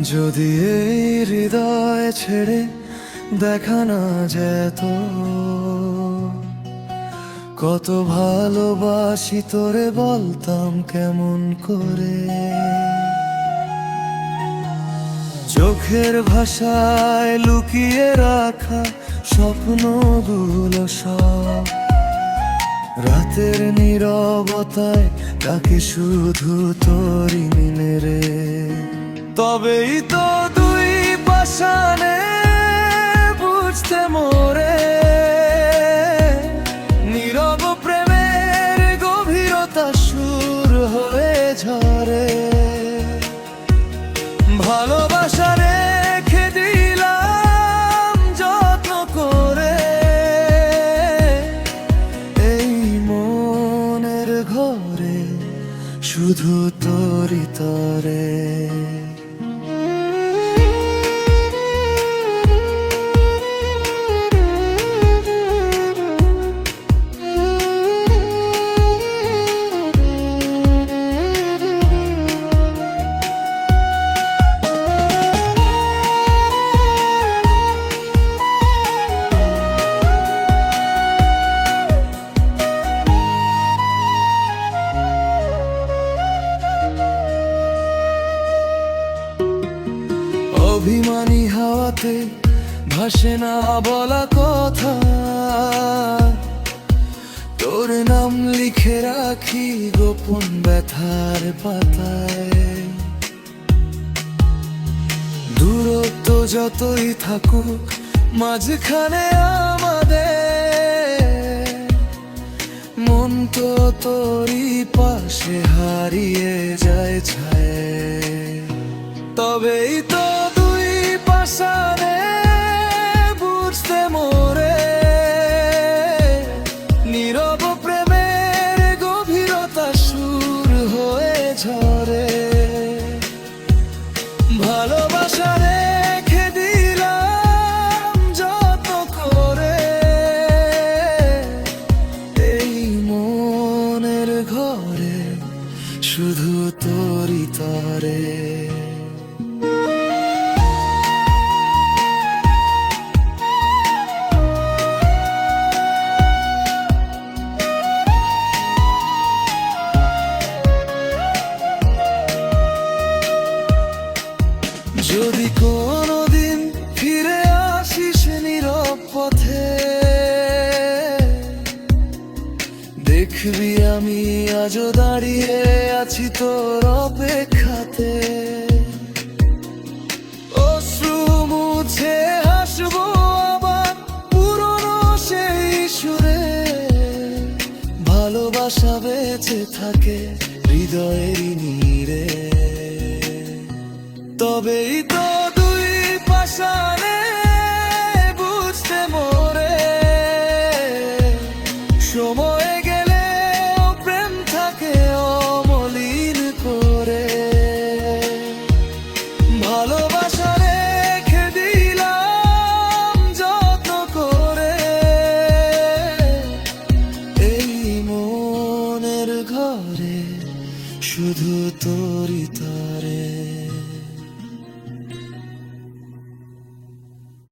যদি এই হৃদয় ছেড়ে দেখা না যেত, কত ভালোবাসি তোরে বলতাম কেমন করে। চোখের ভাষায় লুকিয়ে রাখা স্বপ্নগুলো সব রাতের নীরবতায় তাকে শুধু তোরই মিলে রে। তবেই তো দুই পাশানে বুঝতে মোরে নীরব প্রেমের গভীরতা সুর হয়ে ঝরে। ভালোবাসা রেখে দিলাম যত্ন করে এই মনের ঘরে শুধু তোরই তরে। অভিমানী হাওয়াতে ভাসে না বলা কথা, তোর নাম লিখে রাখি গোপন ব্যথার পাতায়। দূরত্ব যতই থাকুক মাঝখানে আমাদের, মন তো তোরই পাশে হারিয়ে যায় ছায়ে। তবেই তো দুই পাশানে বুঝতে মোরে নীরব প্রেমের গভীরতা সুর হয়ে ঝরে। ভালোবাসা রেখে দিলাম যত্ন করে এই মনের ঘরে শুধু তোরই তরে। যদি কোনোদিন ফিরে আসিস নীরব পথে, দেখবি আমি আজও দাঁড়িয়ে আছি তোর অপেক্ষাতে। অশ্রু মুছে হাসবো আবার পুরনো সেই সুরে, ভালোবাসা বেঁচে থাকে হৃদয়েরই নীড়ে। তবেই তো দুই পাশানে বুঝতে মোরে সময় গেলে প্রেম থাকে অমলিন করে। ভালোবাসা